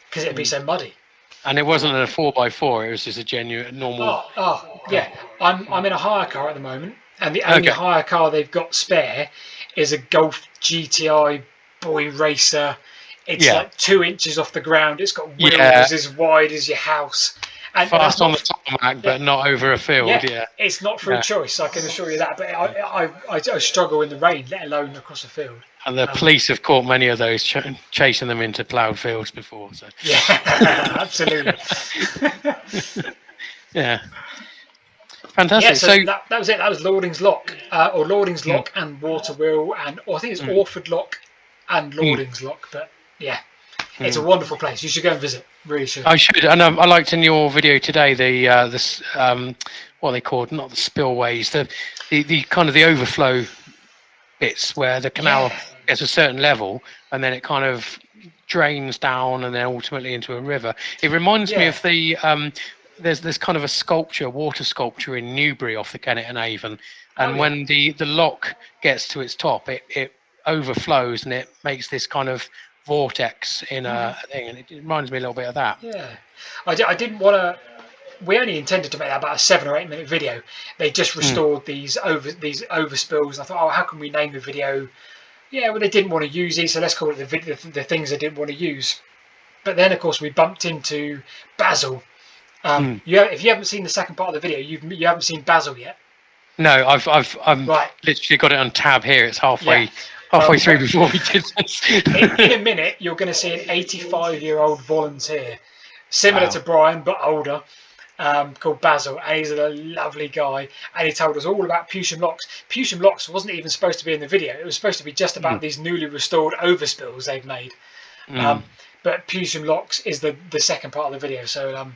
because it'd be so muddy. And it wasn't a 4x4; it was just a genuine normal. Yeah. I'm in a hire car at the moment, and the only hire car they've got spare is a Golf GTI Boy Racer. It's like 2 inches off the ground. It's got wheels as wide as your house. And fast on the tarmac, but not over a field. Yeah, it's not through choice. I can assure you that. But I struggle in the rain, let alone across a field. And the police have caught many of those chasing them into ploughed fields before. So. Yeah, absolutely. Yeah, fantastic. Yeah, so that was it. That was Lordings Lock, or Lordings Lock and Waterwheel, or I think it's Orford Lock and Lordings Lock. But yeah, it's a wonderful place. You should go and visit. Really should. I should. And I liked in your video today this what they called, not the spillways, the kind of the overflow bits where the canal gets a certain level and then it kind of drains down and then ultimately into a river. It reminds me of the there's kind of a water sculpture in Newbury off the Kennet and Avon, and when the lock gets to its top, it overflows and it makes this kind of vortex in a thing, and it reminds me a little bit of that. Yeah, I didn't want to. We only intended to make that about a 7 or 8 minute video. They just restored these overspills. And I thought, how can we name the video? Yeah, well, they didn't want to use these, so let's call it the things they didn't want to use. But then, of course, we bumped into Basil. If you haven't seen the second part of the video, you haven't seen Basil yet. No, I've literally got it on tab here. It's halfway through before we did this. in a minute, you're going to see an 85-year-old volunteer, similar to Brian but older. Called Basil, and he's a lovely guy, and he told us all about Pewsham Locks. Pewsham Locks wasn't even supposed to be in the video. It was supposed to be just about these newly restored overspills they've made. But Pewsham Locks is the second part of the video. So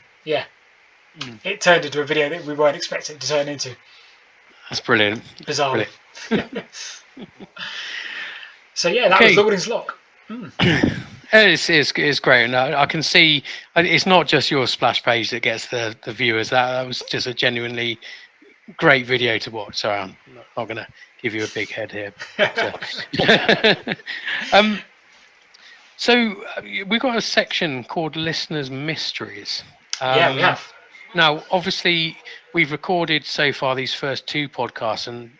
it turned into a video that we weren't expecting it to turn into. That's brilliant. Bizarre. So yeah, that was Lordings Lock. It's great, and I can see it's not just your splash page that gets the viewers. That was just a genuinely great video to watch. Sorry, I'm not going to give you a big head here. So we've got a section called Listeners' Mysteries. We have. Now, obviously, we've recorded so far these first 2 podcasts and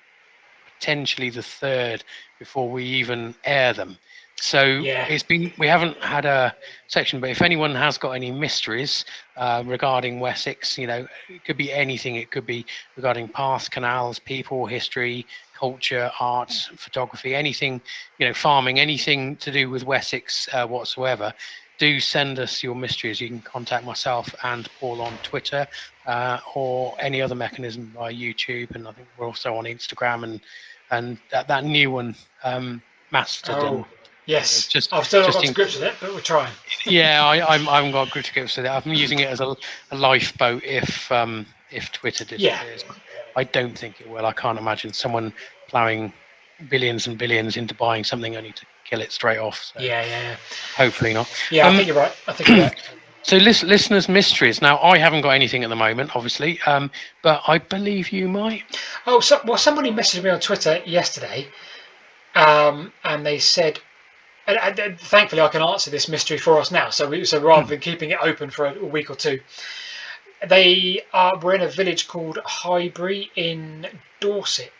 potentially the third before we even air them. So we haven't had a section, but if anyone has got any mysteries regarding Wessex, it could be anything. It could be regarding paths, canals, people, history, culture, arts, photography, anything, farming, anything to do with Wessex whatsoever. Do send us your mysteries. You can contact myself and Paul on Twitter or any other mechanism via YouTube, and I think we're also on Instagram and that new one, Mastodon. Yes, I've still not got to grips with it, but we're trying. Yeah, I haven't got to grips with it. I'm using it as a lifeboat if Twitter disappears. I don't think it will. I can't imagine someone ploughing billions and billions into buying something only to kill it straight off. So hopefully not. Yeah, I think you're right. So listeners' mysteries. Now, I haven't got anything at the moment, obviously, but I believe you might. Somebody messaged me on Twitter yesterday, and they said, and thankfully I can answer this mystery for us now. So rather than keeping it open for a week or two, we're in a village called Highbury in Dorset,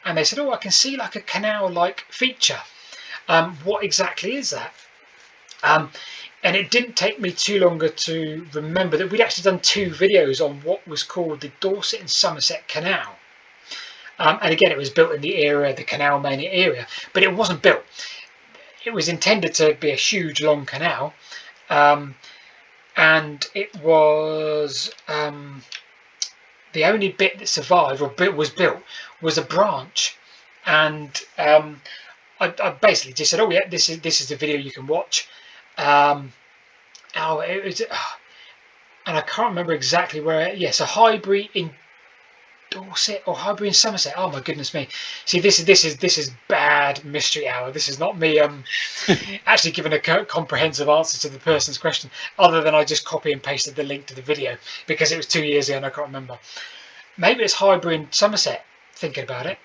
and they said, I can see like a canal-like feature. What exactly is that? And it didn't take me too long to remember that we'd actually done 2 videos on what was called the Dorset and Somerset Canal. And again, it was built in the Canal Mania area, but it wasn't built. It was intended to be a huge, long canal, and it was the only bit that survived or was built was a branch, and I basically just said, "Oh yeah, this is the video you can watch." It was, and I can't remember exactly where. Yes, a Highbury in Dorset or Highbury in Somerset. Oh my goodness me! See, this is bad mystery hour. This is not me actually giving a comprehensive answer to the person's question, other than I just copy and pasted the link to the video because it was 2 years ago and I can't remember. Maybe it's Highbury in Somerset. Thinking about it,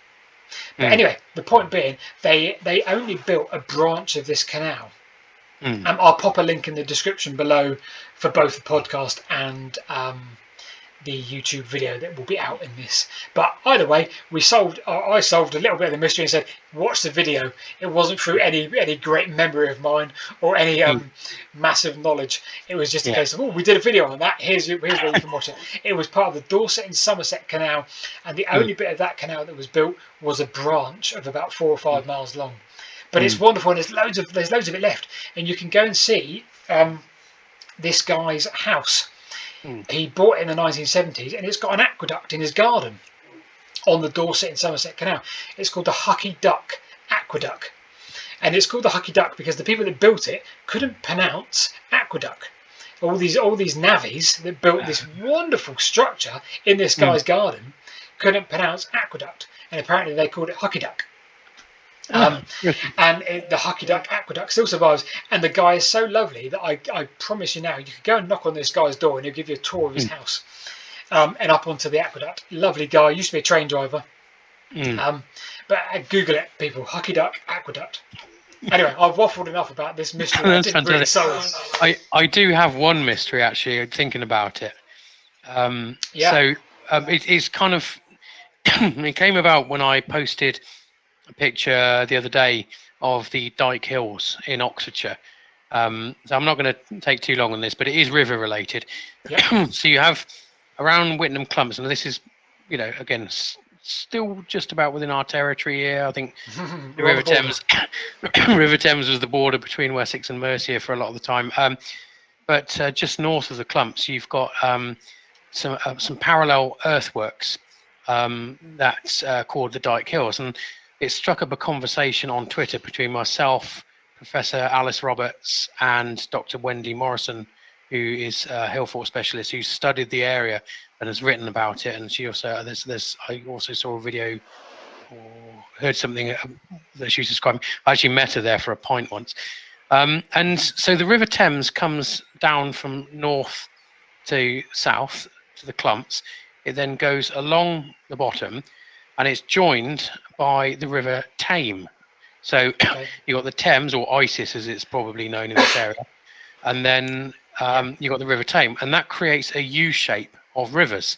but anyway, the point being, they only built a branch of this canal. I'll pop a link in the description below for both the podcast and the YouTube video that will be out in this. But either way, I solved a little bit of the mystery and said, watch the video. It wasn't through any great memory of mine or any massive knowledge. It was just a case of, we did a video on that. Here's where you can watch it. It was part of the Dorset and Somerset Canal, and the only bit of that canal that was built was a branch of about 4 or 5 miles long. But it's wonderful, and there's loads of it left, and you can go and see this guy's house. He bought it in the 1970s, and it's got an aqueduct in his garden on the Dorset and Somerset Canal. It's called the Hucky Duck Aqueduct, and it's called the Hucky Duck because the people that built it couldn't pronounce aqueduct. All these navvies that built this wonderful structure in this guy's garden couldn't pronounce aqueduct, and apparently they called it Hucky Duck. And the Hucky Duck Aqueduct still survives, and the guy is so lovely that I promise you now, you could go and knock on this guy's door and he'll give you a tour of his house, and up onto the aqueduct. Lovely guy, used to be a train driver. But Google it, people. Hucky Duck Aqueduct. Anyway, I've waffled enough about this mystery. That's fantastic. I do have one mystery, actually, thinking about it. So it's kind of it came about when I posted a picture the other day of the Dyke Hills in Oxfordshire. So I'm not going to take too long on this, but it is river related. So you have around Whitnham Clumps, and this is, again, still just about within our territory here. I think the River Thames, River Thames was the border between Wessex and Mercia for a lot of the time. But just north of the Clumps, you've got some parallel earthworks that's called the Dyke Hills, and it struck up a conversation on Twitter between myself, Professor Alice Roberts, and Dr. Wendy Morrison, who is a hill fort specialist who studied the area and has written about it. And she also I also saw a video or heard something that she was describing. I actually met her there for a pint once. And so the River Thames comes down from north to south to the Clumps. It then goes along the bottom, and it's joined by the River Tame. So you've got the Thames, or Isis as it's probably known in this area, and then you've got the River Tame, and that creates a U-shape of rivers.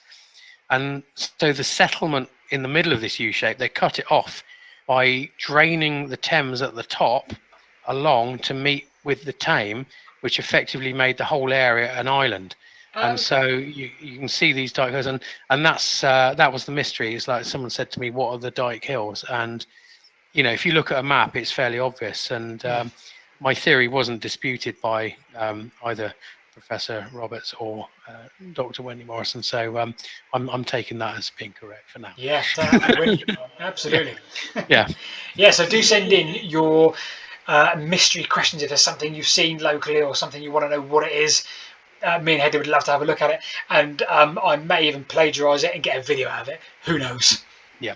And so the settlement in the middle of this U-shape, they cut it off by draining the Thames at the top along to meet with the Tame, which effectively made the whole area an island. And so you can see these Dyke Hills, and that was the mystery. It's like someone said to me, "What are the Dyke Hills?" And if you look at a map, it's fairly obvious. And my theory wasn't disputed by either Professor Roberts or Dr. Wendy Morrison. So I'm taking that as being correct for now. Yeah, absolutely. Yeah. Yeah. So do send in your mystery questions if there's something you've seen locally or something you want to know what it is. Me and Heddy would love to have a look at it, and I may even plagiarise it and get a video out of it. Who knows? Yeah.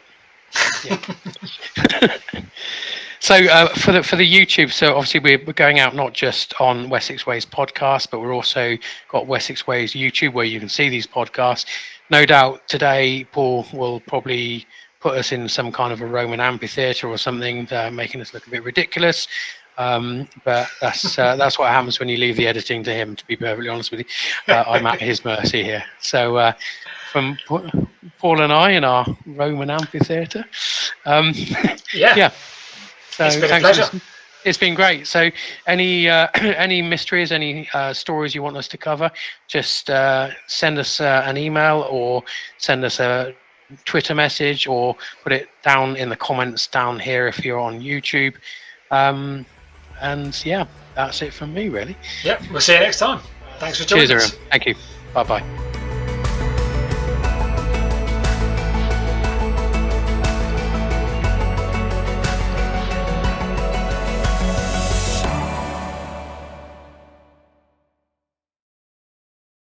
So for the YouTube, so obviously we're going out not just on Wessex Ways Podcast, but we're also got Wessex Ways YouTube where you can see these podcasts. No doubt today Paul will probably put us in some kind of a Roman amphitheatre or something, making us look a bit ridiculous. But that's what happens when you leave the editing to him, to be perfectly honest with you. I'm at his mercy here. So from Paul and I in our Roman amphitheatre. Yeah. So it's been a pleasure. It's been great. So any mysteries, any stories you want us to cover, just send us an email or send us a Twitter message or put it down in the comments down here if you're on YouTube. And yeah, that's it from me, really. Yep, we'll see you next time. Thanks for joining us. Cheers, everyone. Thank you. Bye-bye.